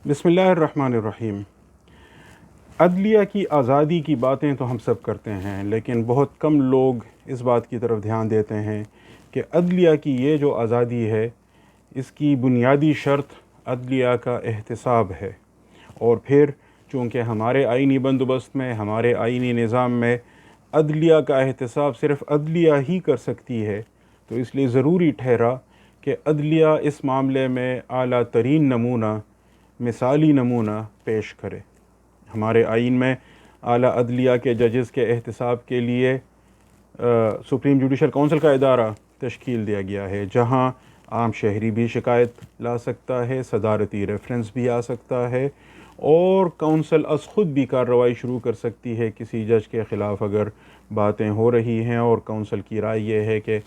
بسم اللہ الرحمن الرحیم۔ عدلیہ کی آزادی کی باتیں تو ہم سب کرتے ہیں، لیکن بہت کم لوگ اس بات کی طرف دھیان دیتے ہیں کہ عدلیہ کی یہ جو آزادی ہے، اس کی بنیادی شرط عدلیہ کا احتساب ہے۔ اور پھر چونکہ ہمارے آئینی بندوبست میں، ہمارے آئینی نظام میں عدلیہ کا احتساب صرف عدلیہ ہی کر سکتی ہے، تو اس لیے ضروری ٹھہرا کہ عدلیہ اس معاملے میں اعلیٰ ترین نمونہ، مثالی نمونہ پیش کرے۔ ہمارے آئین میں اعلیٰ عدلیہ کے ججز کے احتساب کے لیے سپریم جوڈیشل کونسل کا ادارہ تشکیل دیا گیا ہے، جہاں عام شہری بھی شکایت لا سکتا ہے، صدارتی ریفرنس بھی آ سکتا ہے، اور کونسل از خود بھی کارروائی شروع کر سکتی ہے کسی جج کے خلاف اگر باتیں ہو رہی ہیں اور کونسل کی رائے یہ ہے کہ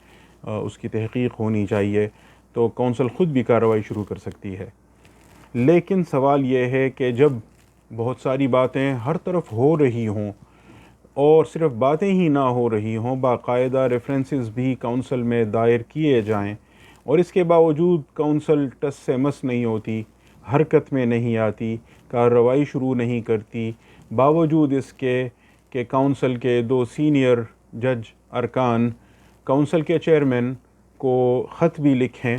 اس کی تحقیق ہونی چاہیے، تو کونسل خود بھی کارروائی شروع کر سکتی ہے۔ لیکن سوال یہ ہے کہ جب بہت ساری باتیں ہر طرف ہو رہی ہوں اور صرف باتیں ہی نہ ہو رہی ہوں، باقاعدہ ریفرنسز بھی کونسل میں دائر کیے جائیں، اور اس کے باوجود کونسل ٹس سے مس نہیں ہوتی، حرکت میں نہیں آتی، کارروائی شروع نہیں کرتی، باوجود اس کے کہ کونسل کے 2 سینئر جج ارکان کونسل کے چیئرمین کو خط بھی لکھیں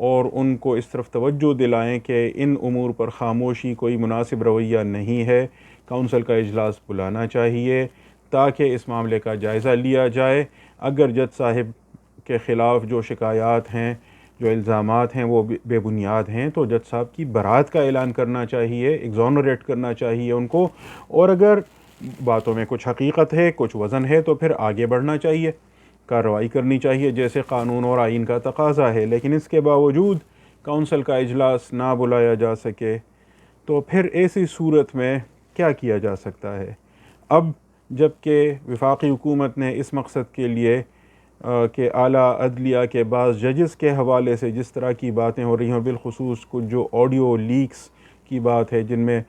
اور ان کو اس طرف توجہ دلائیں کہ ان امور پر خاموشی کوئی مناسب رویہ نہیں ہے، کونسل کا اجلاس بلانا چاہیے تاکہ اس معاملے کا جائزہ لیا جائے۔ اگر جج صاحب کے خلاف جو شکایات ہیں، جو الزامات ہیں، وہ بے بنیاد ہیں، تو جج صاحب کی برات کا اعلان کرنا چاہیے، ایگزونریٹ کرنا چاہیے ان کو، اور اگر باتوں میں کچھ حقیقت ہے، کچھ وزن ہے، تو پھر آگے بڑھنا چاہیے، کارروائی کرنی چاہیے جیسے قانون اور آئین کا تقاضا ہے۔ لیکن اس کے باوجود کونسل کا اجلاس نہ بلایا جا سکے، تو پھر ایسی صورت میں کیا کیا جا سکتا ہے؟ اب جب کہ وفاقی حکومت نے اس مقصد کے لیے کہ اعلیٰ عدلیہ کے بعض ججز کے حوالے سے جس طرح کی باتیں ہو رہی ہیں، بالخصوص کچھ جو آڈیو لیکس کی بات ہے جن میں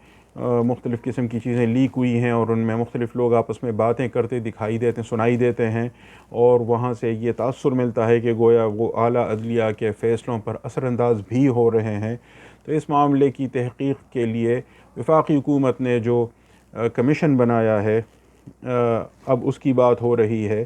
مختلف قسم کی چیزیں لیک ہوئی ہیں اور ان میں مختلف لوگ آپس میں باتیں کرتے دکھائی دیتے سنائی دیتے ہیں، اور وہاں سے یہ تاثر ملتا ہے کہ گویا وہ اعلیٰ عدلیہ کے فیصلوں پر اثر انداز بھی ہو رہے ہیں، تو اس معاملے کی تحقیق کے لیے وفاقی حکومت نے جو کمیشن بنایا ہے، اب اس کی بات ہو رہی ہے،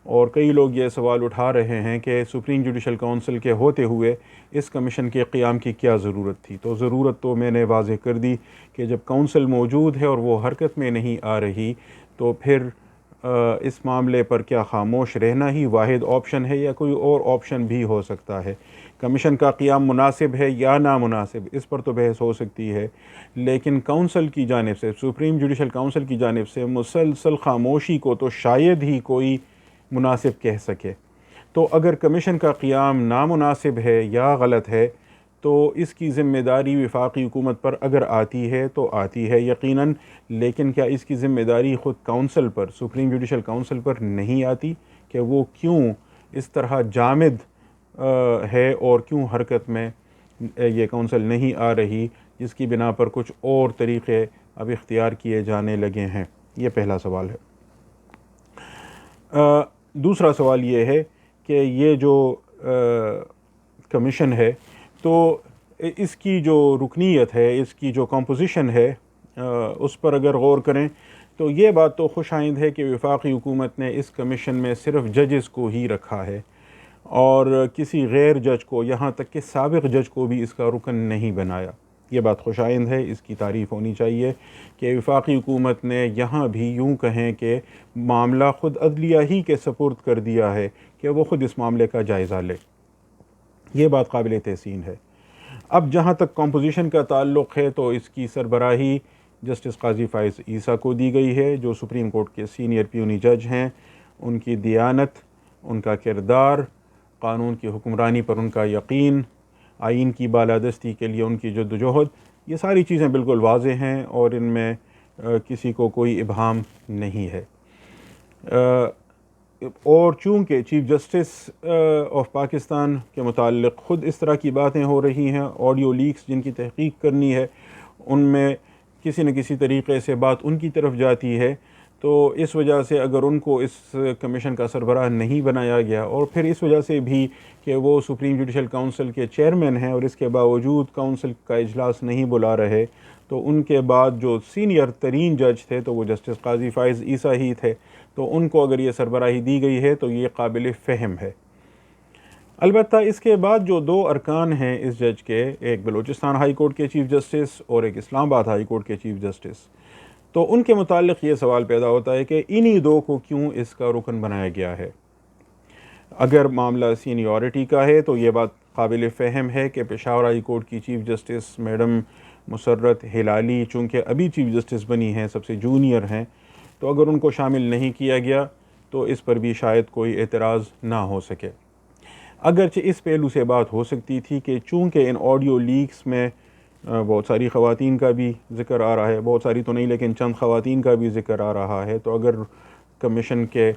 اور کئی لوگ یہ سوال اٹھا رہے ہیں کہ سپریم جوڈیشل کونسل کے ہوتے ہوئے اس کمیشن کے قیام کی کیا ضرورت تھی؟ تو ضرورت تو میں نے واضح کر دی کہ جب کونسل موجود ہے اور وہ حرکت میں نہیں آ رہی، تو پھر اس معاملے پر کیا خاموش رہنا ہی واحد آپشن ہے یا کوئی اور آپشن بھی ہو سکتا ہے؟ کمیشن کا قیام مناسب ہے یا نامناسب، اس پر تو بحث ہو سکتی ہے، لیکن کونسل کی جانب سے، سپریم جوڈیشل کونسل کی جانب سے مسلسل خاموشی کو تو شاید ہی کوئی مناسب کہہ سکے۔ تو اگر کمیشن کا قیام نامناسب ہے یا غلط ہے، تو اس کی ذمہ داری وفاقی حکومت پر اگر آتی ہے تو آتی ہے یقیناً، لیکن کیا اس کی ذمہ داری خود کونسل پر، سپریم جوڈیشل کونسل پر نہیں آتی کہ وہ کیوں اس طرح جامد ہے اور کیوں حرکت میں یہ کونسل نہیں آ رہی، جس کی بنا پر کچھ اور طریقے اب اختیار کیے جانے لگے ہیں؟ یہ پہلا سوال ہے۔ دوسرا سوال یہ ہے کہ یہ جو کمیشن ہے، تو اس کی جو رکنیت ہے، اس کی جو کمپوزیشن ہے، اس پر اگر غور کریں تو یہ بات تو خوش آئند ہے کہ وفاقی حکومت نے اس کمیشن میں صرف ججز کو ہی رکھا ہے اور کسی غیر جج کو، یہاں تک کہ سابق جج کو بھی اس کا رکن نہیں بنایا۔ یہ بات خوش آئند ہے، اس کی تعریف ہونی چاہیے کہ وفاقی حکومت نے یہاں بھی یوں کہیں کہ معاملہ خود عدلیہ ہی کے سپرد کر دیا ہے کہ وہ خود اس معاملے کا جائزہ لے۔ یہ بات قابل تحسین ہے۔ اب جہاں تک کمپوزیشن کا تعلق ہے، تو اس کی سربراہی جسٹس قاضی فائز عیسیٰ کو دی گئی ہے، جو سپریم کورٹ کے سینئر پیونی جج ہیں۔ ان کی دیانت، ان کا کردار، قانون کی حکمرانی پر ان کا یقین، آئین کی بالادستی کے لیے ان کی جدوجہد، یہ ساری چیزیں بالکل واضح ہیں اور ان میں کسی کو کوئی ابہام نہیں ہے۔ اور چونکہ چیف جسٹس آف پاکستان کے متعلق خود اس طرح کی باتیں ہو رہی ہیں، آڈیو لیکس جن کی تحقیق کرنی ہے، ان میں کسی نہ کسی طریقے سے بات ان کی طرف جاتی ہے، تو اس وجہ سے اگر ان کو اس کمیشن کا سربراہ نہیں بنایا گیا، اور پھر اس وجہ سے بھی کہ وہ سپریم جوڈیشل کونسل کے چیئرمین ہیں اور اس کے باوجود کونسل کا اجلاس نہیں بلا رہے، تو ان کے بعد جو سینئر ترین جج تھے تو وہ جسٹس قاضی فائز عیسیٰ ہی تھے، تو ان کو اگر یہ سربراہی دی گئی ہے تو یہ قابل فہم ہے۔ البتہ اس کے بعد جو دو ارکان ہیں اس جج کے، ایک بلوچستان ہائی کورٹ کے چیف جسٹس اور ایک اسلام آباد ہائی کورٹ کے چیف جسٹس، تو ان کے متعلق یہ سوال پیدا ہوتا ہے کہ انہی دو کو کیوں اس کا رکن بنایا گیا ہے۔ اگر معاملہ سینیورٹی کا ہے تو یہ بات قابل فہم ہے کہ پشاور ہائی کورٹ کی چیف جسٹس میڈم مسرت ہلالی چونکہ ابھی چیف جسٹس بنی ہیں، سب سے جونیئر ہیں، تو اگر ان کو شامل نہیں کیا گیا تو اس پر بھی شاید کوئی اعتراض نہ ہو سکے۔ اگرچہ اس پہلو سے بات ہو سکتی تھی کہ چونکہ ان آڈیو لیکس میں بہت ساری خواتین کا بھی ذکر آ رہا ہے، بہت ساری تو نہیں لیکن چند خواتین کا بھی ذکر آ رہا ہے، تو اگر کمیشن کے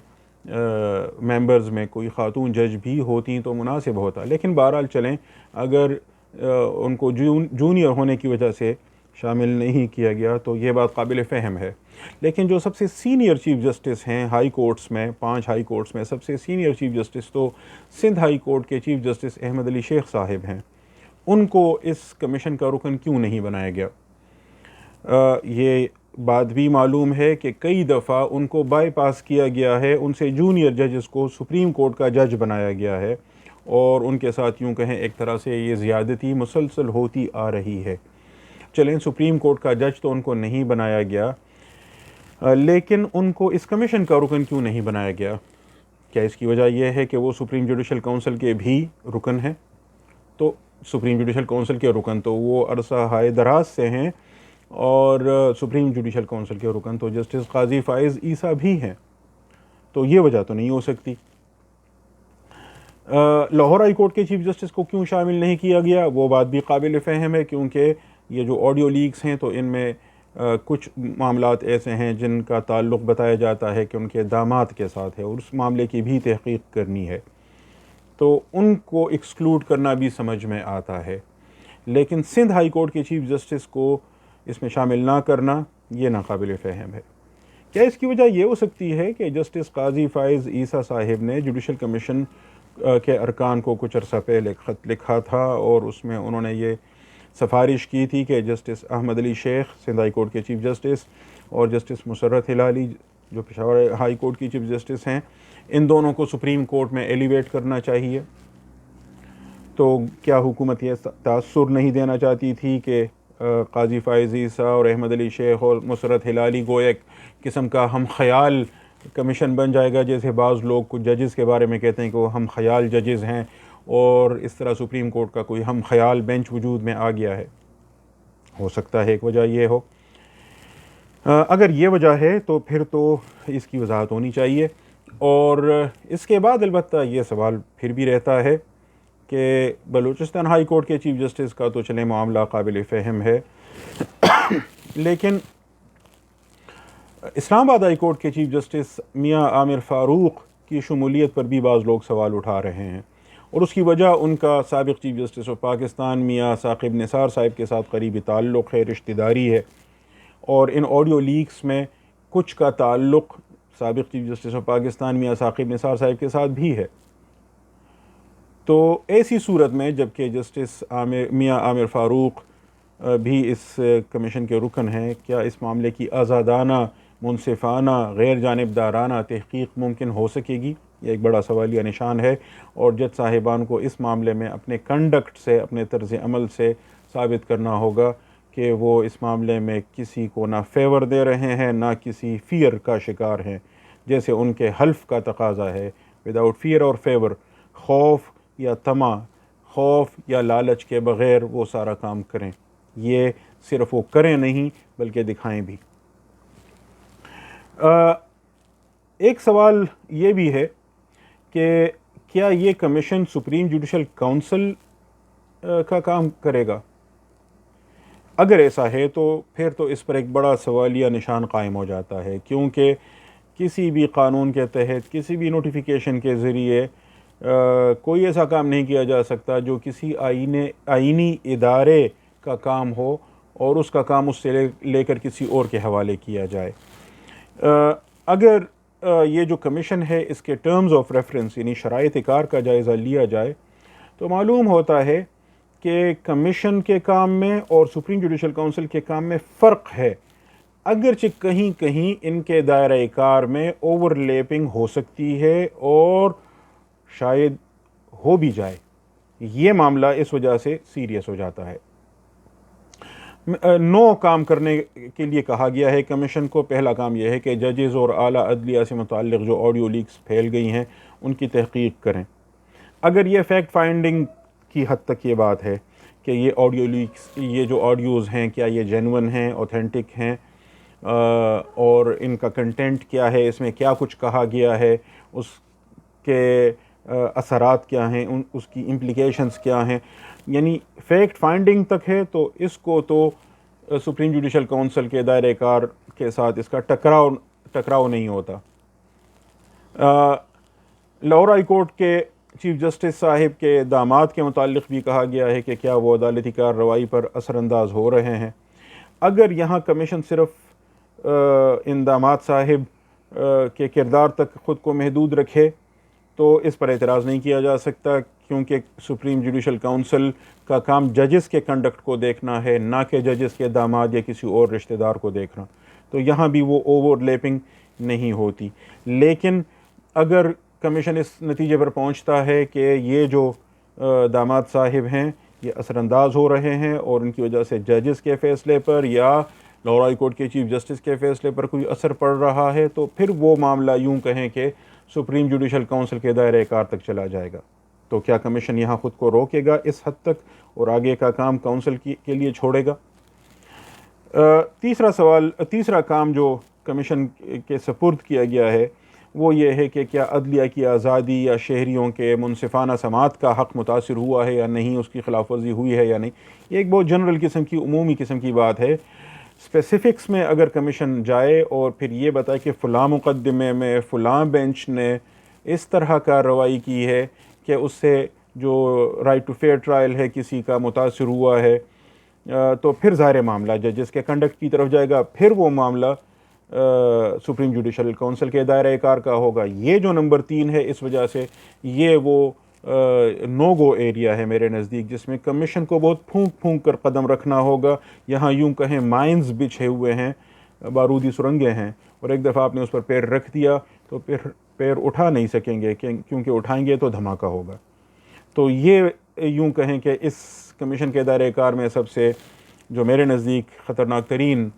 ممبرز میں کوئی خاتون جج بھی ہوتی تو مناسب ہوتا، لیکن بہرحال چلیں، اگر ان کو جونیئر ہونے کی وجہ سے شامل نہیں کیا گیا تو یہ بات قابل فہم ہے۔ لیکن جو سب سے سینئر چیف جسٹس ہیں ہائی کورٹس میں، 5 ہائی کورٹس میں سب سے سینئر چیف جسٹس تو سندھ ہائی کورٹ کے چیف جسٹس احمد علی شیخ صاحب ہیں، ان کو اس کمیشن کا رکن کیوں نہیں بنایا گیا؟ یہ بات بھی معلوم ہے کہ کئی دفعہ ان کو بائی پاس کیا گیا ہے، ان سے جونیئر ججز کو سپریم کورٹ کا جج بنایا گیا ہے، اور ان کے ساتھ یوں کہیں ایک طرح سے یہ زیادتی مسلسل ہوتی آ رہی ہے۔ چلیں، سپریم کورٹ کا جج تو ان کو نہیں بنایا گیا، لیکن ان کو اس کمیشن کا رکن کیوں نہیں بنایا گیا؟ کیا اس کی وجہ یہ ہے کہ وہ سپریم جوڈیشل کونسل کے بھی رکن ہیں؟ تو سپریم جوڈیشل کونسل کے رکن تو وہ عرصہ ہائے دراز سے ہیں، اور سپریم جوڈیشل کونسل کے رکن تو جسٹس قاضی فائز عیسیٰ بھی ہیں، تو یہ وجہ تو نہیں ہو سکتی۔ لاہور ہائی کورٹ کے چیف جسٹس کو کیوں شامل نہیں کیا گیا؟ وہ بات بھی قابل فہم ہے، کیونکہ یہ جو آڈیو لیکس ہیں تو ان میں کچھ معاملات ایسے ہیں جن کا تعلق بتایا جاتا ہے کہ ان کے داماد کے ساتھ ہے، اور اس معاملے کی بھی تحقیق کرنی ہے، تو ان کو ایکسکلوڈ کرنا بھی سمجھ میں آتا ہے۔ لیکن سندھ ہائی کورٹ کے چیف جسٹس کو اس میں شامل نہ کرنا یہ ناقابل فہم ہے۔ کیا اس کی وجہ یہ ہو سکتی ہے کہ جسٹس قاضی فائز عیسیٰ صاحب نے جوڈیشل کمیشن کے ارکان کو کچھ عرصہ پہلے خط لکھا تھا، اور اس میں انہوں نے یہ سفارش کی تھی کہ جسٹس احمد علی شیخ سندھ ہائی کورٹ کے چیف جسٹس اور جسٹس مسرت ہلالی جو پشاور ہائی کورٹ کی چیف جسٹس ہیں، ان دونوں کو سپریم کورٹ میں ایلیویٹ کرنا چاہیے؟ تو کیا حکومت یہ تاثر نہیں دینا چاہتی تھی کہ قاضی فائز عیسیٰ اور احمد علی شیخ اور مسرت ہلالی گویا ایک قسم کا ہم خیال کمیشن بن جائے گا، جیسے بعض لوگ کچھ ججز کے بارے میں کہتے ہیں کہ وہ ہم خیال ججز ہیں، اور اس طرح سپریم کورٹ کا کوئی ہم خیال بینچ وجود میں آ گیا ہے؟ ہو سکتا ہے ایک وجہ یہ ہو۔ اگر یہ وجہ ہے تو پھر تو اس کی وضاحت ہونی چاہیے، اور اس کے بعد البتہ یہ سوال پھر بھی رہتا ہے کہ بلوچستان ہائی کورٹ کے چیف جسٹس کا تو چلیں معاملہ قابل فہم ہے، لیکن اسلام آباد ہائی کورٹ کے چیف جسٹس میاں عامر فاروق کی شمولیت پر بھی بعض لوگ سوال اٹھا رہے ہیں، اور اس کی وجہ ان کا سابق چیف جسٹس آف پاکستان میاں ثاقب نثار صاحب کے ساتھ قریبی تعلق ہے، رشتہ داری ہے، اور ان آڈیو لیکس میں کچھ کا تعلق سابق چیف جسٹس آف پاکستان میاں ثاقب نثار صاحب کے ساتھ بھی ہے۔ تو ایسی صورت میں جبکہ جسٹس میاں عامر فاروق بھی اس کمیشن کے رکن ہیں، کیا اس معاملے کی آزادانہ، منصفانہ، غیر جانبدارانہ تحقیق ممکن ہو سکے گی؟ یہ ایک بڑا سوالیہ نشان ہے، اور جج صاحبان کو اس معاملے میں اپنے کنڈکٹ سے، اپنے طرز عمل سے ثابت کرنا ہوگا کہ وہ اس معاملے میں کسی کو نہ فیور دے رہے ہیں، نہ کسی فیئر کا شکار ہیں، جیسے ان کے حلف کا تقاضا ہے، وداؤٹ فیئر اور فیور، خوف یا طمع، خوف یا لالچ کے بغیر وہ سارا کام کریں۔ یہ صرف وہ کریں نہیں بلکہ دکھائیں بھی۔ ایک سوال یہ بھی ہے کہ کیا یہ کمیشن سپریم جوڈیشل کونسل کا کام کرے گا؟ اگر ایسا ہے تو پھر تو اس پر ایک بڑا سوالیہ نشان قائم ہو جاتا ہے، کیونکہ کسی بھی قانون کے تحت، کسی بھی نوٹیفیکیشن کے ذریعے کوئی ایسا کام نہیں کیا جا سکتا جو کسی آئینی ادارے کا کام ہو اور اس کا کام اس سے لے کر کسی اور کے حوالے کیا جائے۔ اگر یہ جو کمیشن ہے اس کے ٹرمز آف ریفرنس یعنی شرائط کار کا جائزہ لیا جائے تو معلوم ہوتا ہے کہ کمیشن کے کام میں اور سپریم جوڈیشل کونسل کے کام میں فرق ہے، اگرچہ کہیں کہیں ان کے دائرہ کار میں اوور لیپنگ ہو سکتی ہے اور شاید ہو بھی جائے، یہ معاملہ اس وجہ سے سیریس ہو جاتا ہے۔ 9 کام کرنے کے لیے کہا گیا ہے کمیشن کو۔ پہلا کام یہ ہے کہ ججز اور اعلیٰ عدلیہ سے متعلق جو آڈیو لیکس پھیل گئی ہیں ان کی تحقیق کریں۔ اگر یہ فیکٹ فائنڈنگ کی حد تک یہ بات ہے کہ یہ آڈیو لیکس، یہ جو آڈیوز ہیں کیا یہ جینون ہیں، اوتھینٹک ہیں، اور ان کا کنٹینٹ کیا ہے، اس میں کیا کچھ کہا گیا ہے، اس کے اثرات کیا ہیں، اس کی امپلیکیشنز کیا ہیں، یعنی فیکٹ فائنڈنگ تک ہے تو اس کو تو سپریم جوڈیشل کونسل کے دائرہ کار کے ساتھ اس کا ٹکراؤ نہیں ہوتا۔ لاہور ہائی کورٹ کے چیف جسٹس صاحب کے داماد کے متعلق بھی کہا گیا ہے کہ کیا وہ عدالتی کارروائی پر اثر انداز ہو رہے ہیں۔ اگر یہاں کمیشن صرف ان داماد صاحب کے کردار تک خود کو محدود رکھے تو اس پر اعتراض نہیں کیا جا سکتا، کیونکہ سپریم جوڈیشل کونسل کا کام ججز کے کنڈکٹ کو دیکھنا ہے، نہ کہ ججز کے داماد یا کسی اور رشتہ دار کو دیکھنا، تو یہاں بھی وہ اوور لیپنگ نہیں ہوتی۔ لیکن اگر کمیشن اس نتیجے پر پہنچتا ہے کہ یہ جو داماد صاحب ہیں یہ اثر انداز ہو رہے ہیں اور ان کی وجہ سے ججز کے فیصلے پر یا لاہور ہائی کورٹ کے چیف جسٹس کے فیصلے پر کوئی اثر پڑ رہا ہے، تو پھر وہ معاملہ یوں کہیں کہ سپریم جوڈیشل کونسل کے دائرہ کار تک چلا جائے گا۔ تو کیا کمیشن یہاں خود کو روکے گا اس حد تک اور آگے کا کام کونسل کے لیے چھوڑے گا؟ تیسرا کام جو کمیشن کے سپرد کیا گیا ہے وہ یہ ہے کہ کیا عدلیہ کی آزادی یا شہریوں کے منصفانہ سماعت کا حق متاثر ہوا ہے یا نہیں، اس کی خلاف ورزی ہوئی ہے یا نہیں۔ یہ ایک بہت جنرل قسم کی، عمومی قسم کی بات ہے۔ اسپیسیفکس میں اگر کمیشن جائے اور پھر یہ بتائے کہ فلاں مقدمے میں فلاں بینچ نے اس طرح کارروائی کی ہے کہ اس سے جو رائٹ ٹو فیئر ٹرائل ہے کسی کا متاثر ہوا ہے، تو پھر ظاہر معاملہ ججز کے کنڈکٹ کی طرف جائے گا، پھر وہ معاملہ سپریم جوڈیشل کونسل کے دائرہ کار کا ہوگا۔ یہ جو نمبر 3 ہے اس وجہ سے یہ وہ نو گو ایریا ہے میرے نزدیک، جس میں کمیشن کو بہت پھونک کر قدم رکھنا ہوگا۔ یہاں یوں کہیں مائنز بچھے ہوئے ہیں، بارودی سرنگیں ہیں، اور ایک دفعہ آپ نے اس پر پیر رکھ دیا تو پھر پیر اٹھا نہیں سکیں گے، کیونکہ اٹھائیں گے تو دھماکہ ہوگا۔ تو یہ یوں کہیں کہ اس کمیشن کے دائرہ کار میں سب سے جو میرے نزدیک خطرناک ترین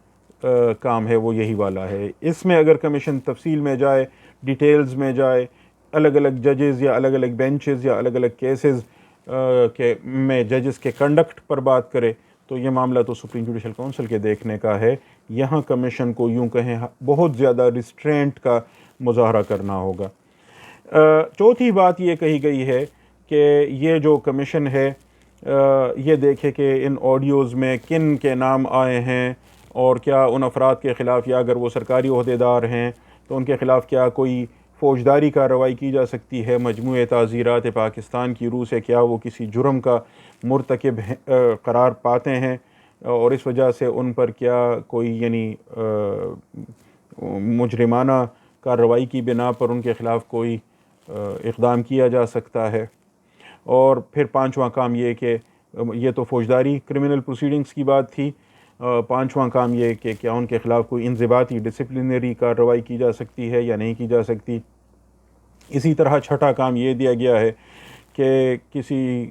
کام ہے وہ یہی والا ہے۔ اس میں اگر کمیشن تفصیل میں جائے، ڈیٹیلز میں جائے، الگ الگ ججز یا الگ الگ بینچز یا الگ الگ کیسز میں ججز کے کنڈکٹ پر بات کرے تو یہ معاملہ تو سپریم جوڈیشل کونسل کے دیکھنے کا ہے۔ یہاں کمیشن کو یوں کہیں بہت زیادہ ریسٹرینٹ کا مظاہرہ کرنا ہوگا۔ چوتھی بات یہ کہی گئی ہے کہ یہ جو کمیشن ہے یہ دیکھے کہ ان آڈیوز میں کن کے نام آئے ہیں اور کیا ان افراد کے خلاف، یا اگر وہ سرکاری عہدیدار ہیں تو ان کے خلاف کیا کوئی فوجداری کارروائی کی جا سکتی ہے مجموعہ تعزیرات پاکستان کی روح سے، کیا وہ کسی جرم کا مرتکب قرار پاتے ہیں اور اس وجہ سے ان پر کیا کوئی یعنی مجرمانہ کارروائی کی بنا پر ان کے خلاف کوئی اقدام کیا جا سکتا ہے۔ اور پھر پانچواں کام یہ کہ یہ تو فوجداری کرمنل پروسیڈنگز کی بات تھی، پانچواں کام یہ کہ کیا ان کے خلاف کوئی انضباطی ڈسپلنری کارروائی کی جا سکتی ہے یا نہیں کی جا سکتی۔ اسی طرح چھٹا کام یہ دیا گیا ہے کہ کسی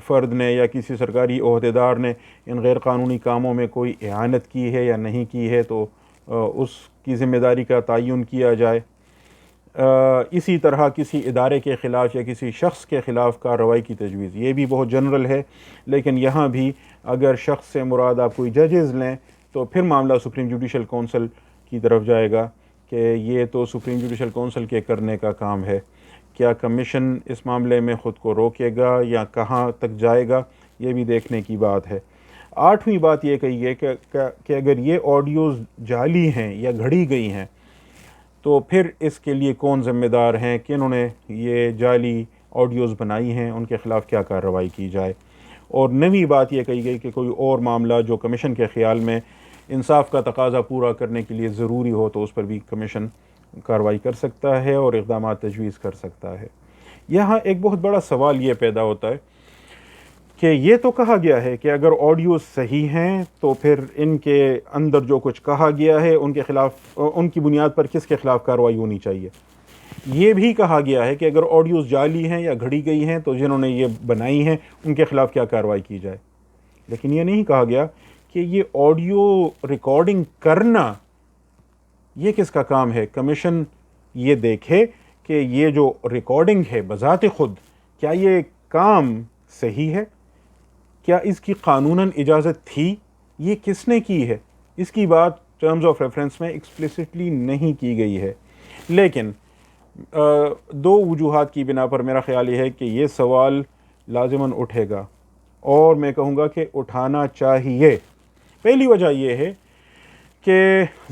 فرد نے یا کسی سرکاری عہدیدار نے ان غیر قانونی کاموں میں کوئی اعانت کی ہے یا نہیں کی ہے تو اس کی ذمہ داری کا تعین کیا جائے۔ اسی طرح کسی ادارے کے خلاف یا کسی شخص کے خلاف کارروائی کی تجویز، یہ بھی بہت جنرل ہے، لیکن یہاں بھی اگر شخص سے مراد آپ کوئی ججز لیں تو پھر معاملہ سپریم جوڈیشل کونسل کی طرف جائے گا کہ یہ تو سپریم جوڈیشل کونسل کے کرنے کا کام ہے۔ کیا کمیشن اس معاملے میں خود کو روکے گا یا کہاں تک جائے گا، یہ بھی دیکھنے کی بات ہے۔ آٹھویں بات یہ کہی ہے کہ اگر یہ آڈیوز جعلی ہیں یا گھڑی گئی ہیں تو پھر اس کے لیے کون ذمہ دار ہیں، کنہوں نے یہ جعلی آڈیوز بنائی ہیں، ان کے خلاف کیا کارروائی کی جائے۔ اور نویں بات یہ کہی گئی کہ کوئی اور معاملہ جو کمیشن کے خیال میں انصاف کا تقاضا پورا کرنے کے لیے ضروری ہو تو اس پر بھی کمیشن کارروائی کر سکتا ہے اور اقدامات تجویز کر سکتا ہے۔ یہاں ایک بہت بڑا سوال یہ پیدا ہوتا ہے کہ یہ تو کہا گیا ہے کہ اگر آڈیو صحیح ہیں تو پھر ان کے اندر جو کچھ کہا گیا ہے ان کے خلاف، ان کی بنیاد پر کس کے خلاف کارروائی ہونی چاہیے۔ یہ بھی کہا گیا ہے کہ اگر آڈیوز جعلی ہیں یا گھڑی گئی ہیں تو جنہوں نے یہ بنائی ہیں ان کے خلاف کیا کارروائی کی جائے، لیکن یہ نہیں کہا گیا کہ یہ آڈیو ریکارڈنگ کرنا یہ کس کا کام ہے۔ کمیشن یہ دیکھے کہ یہ جو ریکارڈنگ ہے بذات خود کیا یہ کام صحیح ہے، کیا اس کی قانوناً اجازت تھی، یہ کس نے کی ہے، اس کی بات ٹرمز آف ریفرنس میں ایکسپلیسٹلی نہیں کی گئی ہے۔ لیکن دو وجوہات کی بنا پر میرا خیال یہ ہے کہ یہ سوال لازماً اٹھے گا، اور میں کہوں گا کہ اٹھانا چاہیے۔ پہلی وجہ یہ ہے کہ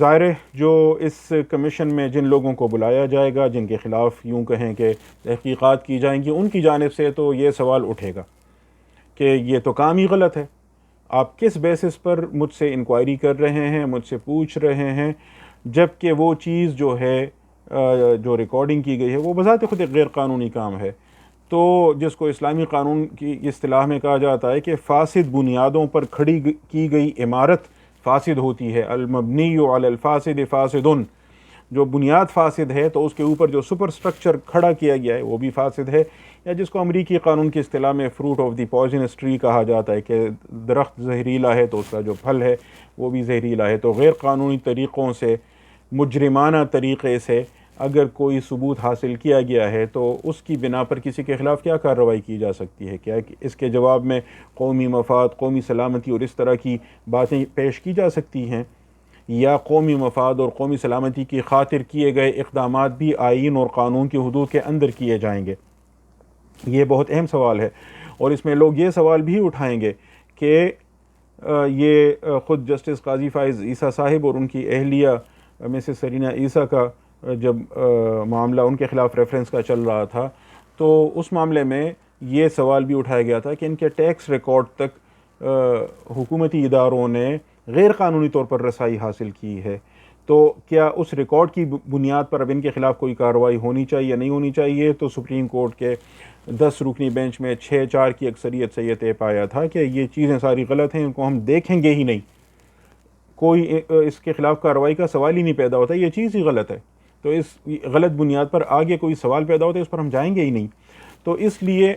ظاہر ہے جو اس کمیشن میں جن لوگوں کو بلایا جائے گا، جن کے خلاف یوں کہیں کہ تحقیقات کی جائیں گی، ان کی جانب سے تو یہ سوال اٹھے گا کہ یہ تو کام ہی غلط ہے، آپ کس بیسس پر مجھ سے انکوائری کر رہے ہیں، مجھ سے پوچھ رہے ہیں، جبکہ وہ چیز جو ہے جو ریکارڈنگ کی گئی ہے وہ بذات خود ایک غیر قانونی کام ہے۔ تو جس کو اسلامی قانون کی اصطلاح میں کہا جاتا ہے کہ فاسد بنیادوں پر کھڑی کی گئی عمارت فاسد ہوتی ہے، المبنی علی الفاسد فاسد، جو بنیاد فاسد ہے تو اس کے اوپر جو سپر سٹرکچر کھڑا کیا گیا ہے وہ بھی فاسد ہے، یا جس کو امریکی قانون کی اصطلاح میں fruit of the poisonous tree کہا جاتا ہے کہ درخت زہریلا ہے تو اس کا جو پھل ہے وہ بھی زہریلا ہے۔ تو غیر قانونی طریقوں سے، مجرمانہ طریقے سے اگر کوئی ثبوت حاصل کیا گیا ہے تو اس کی بنا پر کسی کے خلاف کیا کارروائی کی جا سکتی ہے، کیا اس کے جواب میں قومی مفاد، قومی سلامتی اور اس طرح کی باتیں پیش کی جا سکتی ہیں، یا قومی مفاد اور قومی سلامتی کی خاطر کیے گئے اقدامات بھی آئین اور قانون کی حدود کے اندر کیے جائیں گے؟ یہ بہت اہم سوال ہے، اور اس میں لوگ یہ سوال بھی اٹھائیں گے کہ یہ خود جسٹس قاضی فائز عیسیٰ صاحب اور ان کی اہلیہ مسز سرینا عیسیٰ کا جب معاملہ ان کے خلاف ریفرنس کا چل رہا تھا تو اس معاملے میں یہ سوال بھی اٹھایا گیا تھا کہ ان کے ٹیکس ریکارڈ تک حکومتی اداروں نے غیر قانونی طور پر رسائی حاصل کی ہے، تو کیا اس ریکارڈ کی بنیاد پر اب ان کے خلاف کوئی کارروائی ہونی چاہیے یا نہیں ہونی چاہیے؟ تو سپریم کورٹ کے 10 رکنی بینچ میں 6-4 کی اکثریت سے یہ طے پایا تھا کہ یہ چیزیں ساری غلط ہیں، ان کو ہم دیکھیں گے ہی نہیں، کوئی اس کے خلاف کارروائی کا سوال ہی نہیں پیدا ہوتا، یہ چیز ہی غلط ہے، تو اس غلط بنیاد پر آگے کوئی سوال پیدا ہوتا ہے اس پر ہم جائیں گے ہی نہیں۔ تو اس لیے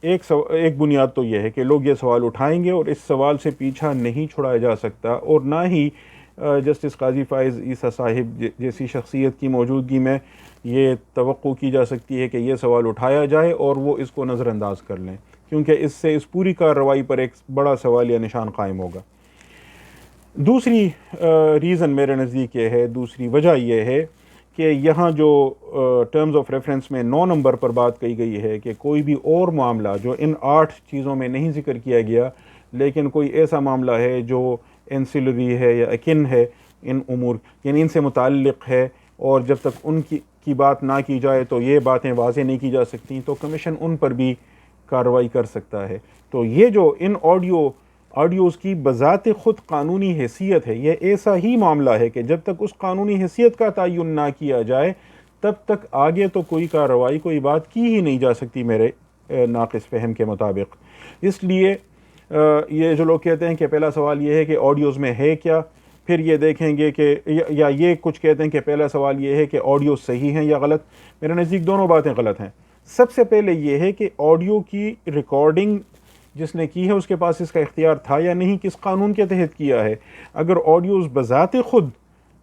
ایک بنیاد تو یہ ہے کہ لوگ یہ سوال اٹھائیں گے اور اس سوال سے پیچھا نہیں چھڑایا جا سکتا، اور نہ ہی جسٹس قاضی فائز عیسیٰ صاحب جیسی شخصیت کی موجودگی میں یہ توقع کی جا سکتی ہے کہ یہ سوال اٹھایا جائے اور وہ اس کو نظر انداز کر لیں، کیونکہ اس سے اس پوری کارروائی پر ایک بڑا سوالیہ نشان قائم ہوگا۔ دوسری ریزن میرے نزدیک یہ ہے، دوسری وجہ یہ ہے کہ یہاں جو ٹرمز آف ریفرنس میں 9 نمبر پر بات کہی گئی ہے کہ کوئی بھی اور معاملہ جو ان 8 چیزوں میں نہیں ذکر کیا گیا لیکن کوئی ایسا معاملہ ہے جو انسلری ہے یا اکن ہے ان امور، یعنی ان سے متعلق ہے، اور جب تک ان کی بات نہ کی جائے تو یہ باتیں واضح نہیں کی جا سکتی، تو کمیشن ان پر بھی کارروائی کر سکتا ہے۔ تو یہ جو ان آڈیوز کی بذات خود قانونی حیثیت ہے، یہ ایسا ہی معاملہ ہے کہ جب تک اس قانونی حیثیت کا تعین نہ کیا جائے تب تک آگے تو کوئی کارروائی، کوئی بات کی ہی نہیں جا سکتی میرے ناقص فہم کے مطابق۔ اس لیے یہ جو لوگ کہتے ہیں کہ پہلا سوال یہ ہے کہ آڈیوز میں ہے کیا، پھر یہ دیکھیں گے کہ یا یہ کچھ کہتے ہیں کہ پہلا سوال یہ ہے کہ آڈیو صحیح ہیں یا غلط، میرے نزدیک دونوں باتیں غلط ہیں۔ سب سے پہلے یہ ہے کہ آڈیو کی ریکارڈنگ جس نے کی ہے اس کے پاس اس کا اختیار تھا یا نہیں، کس قانون کے تحت کیا ہے۔ اگر آڈیوز بذات خود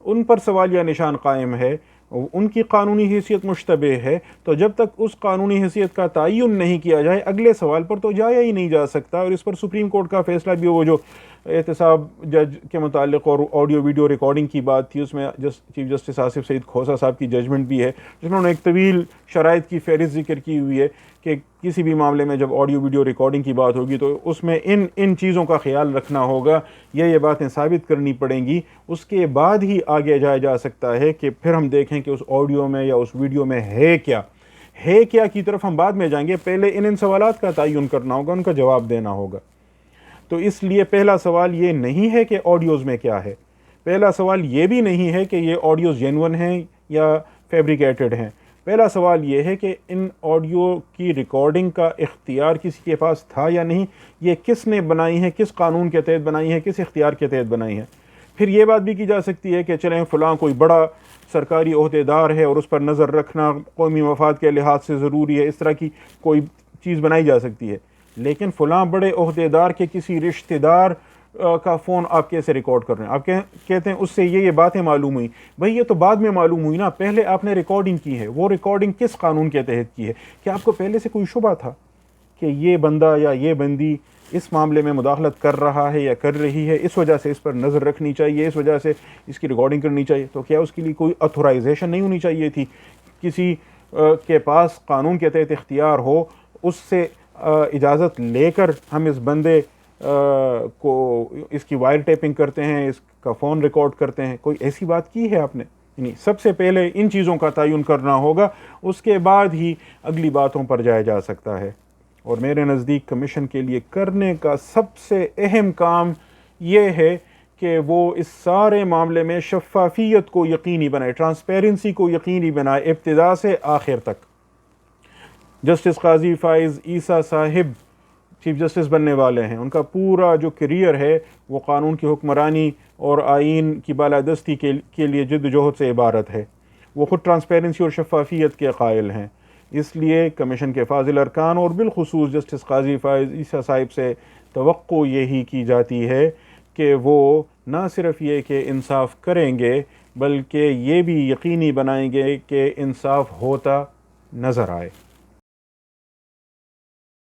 ان پر سوالیہ نشان قائم ہے، ان کی قانونی حیثیت مشتبہ ہے، تو جب تک اس قانونی حیثیت کا تعین نہیں کیا جائے اگلے سوال پر تو جایا ہی نہیں جا سکتا، اور اس پر سپریم کورٹ کا فیصلہ بھی وہ جو احتساب جج کے متعلق اور آڈیو ویڈیو ریکارڈنگ کی بات تھی، اس میں چیف جسٹس آصف سعید کھوسہ صاحب کی ججمنٹ بھی ہے جس میں انہوں نے ایک طویل شرائط کی فہرست ذکر کی ہوئی ہے کہ کسی بھی معاملے میں جب آڈیو ویڈیو ریکارڈنگ کی بات ہوگی تو اس میں ان چیزوں کا خیال رکھنا ہوگا، یہ باتیں ثابت کرنی پڑیں گی، اس کے بعد ہی آگے جایا جا سکتا ہے کہ پھر ہم دیکھیں کہ اس آڈیو میں یا اس ویڈیو میں ہے کیا کی طرف ہم بعد میں جائیں گے، پہلے ان سوالات کا تعین کرنا ہوگا، ان کا جواب دینا ہوگا۔ تو اس لیے پہلا سوال یہ نہیں ہے کہ آڈیوز میں کیا ہے، پہلا سوال یہ بھی نہیں ہے کہ یہ آڈیوز جینون ہیں یا فیبریکیٹڈ ہیں. پہلا سوال یہ ہے کہ ان آڈیو کی ریکارڈنگ کا اختیار کسی کے پاس تھا یا نہیں, یہ کس نے بنائی ہے, کس قانون کے تحت بنائی ہے, کس اختیار کے تحت بنائی ہے. پھر یہ بات بھی کی جا سکتی ہے کہ چلیں فلاں کوئی بڑا سرکاری عہدیدار ہے اور اس پر نظر رکھنا قومی مفاد کے لحاظ سے ضروری ہے, اس طرح کی کوئی چیز بنائی جا سکتی ہے. لیکن فلاں بڑے عہدیدار کے کسی رشتہ دار کا فون آپ کیسے ریکارڈ کر رہے ہیں, آپ کہتے ہیں اس سے یہ باتیں معلوم ہوئیں. بھئی یہ تو بعد میں معلوم ہوئی نا, پہلے آپ نے ریکارڈنگ کی ہے. وہ ریکارڈنگ کس قانون کے تحت کی ہے؟ کیا آپ کو پہلے سے کوئی شبہ تھا کہ یہ بندہ یا یہ بندی اس معاملے میں مداخلت کر رہا ہے یا کر رہی ہے, اس وجہ سے اس پر نظر رکھنی چاہیے, اس وجہ سے اس کی ریکارڈنگ کرنی چاہیے؟ تو کیا اس کے لیے کوئی اتھورائزیشن نہیں ہونی چاہیے تھی؟ کسی کے پاس قانون کے تحت اختیار ہو, اس سے اجازت لے کر ہم اس بندے کو اس کی وائر ٹیپنگ کرتے ہیں, اس کا فون ریکارڈ کرتے ہیں؟ کوئی ایسی بات کی ہے آپ نے؟ نہیں. سب سے پہلے ان چیزوں کا تعین کرنا ہوگا, اس کے بعد ہی اگلی باتوں پر جایا جا سکتا ہے. اور میرے نزدیک کمیشن کے لیے کرنے کا سب سے اہم کام یہ ہے کہ وہ اس سارے معاملے میں شفافیت کو یقینی بنائے, ٹرانسپیرنسی کو یقینی بنائے, ابتدا سے آخر تک. جسٹس قاضی فائز عیسیٰ صاحب چیف جسٹس بننے والے ہیں, ان کا پورا جو کیریئر ہے وہ قانون کی حکمرانی اور آئین کی بالادستی کے لیے جد و جہد سے عبارت ہے. وہ خود ٹرانسپیرنسی اور شفافیت کے قائل ہیں. اس لیے کمیشن کے فاضل ارکان اور بالخصوص جسٹس قاضی فائز عیسیٰ صاحب سے توقع یہی کی جاتی ہے کہ وہ نہ صرف یہ کہ انصاف کریں گے بلکہ یہ بھی یقینی بنائیں گے کہ انصاف ہوتا نظر آئے.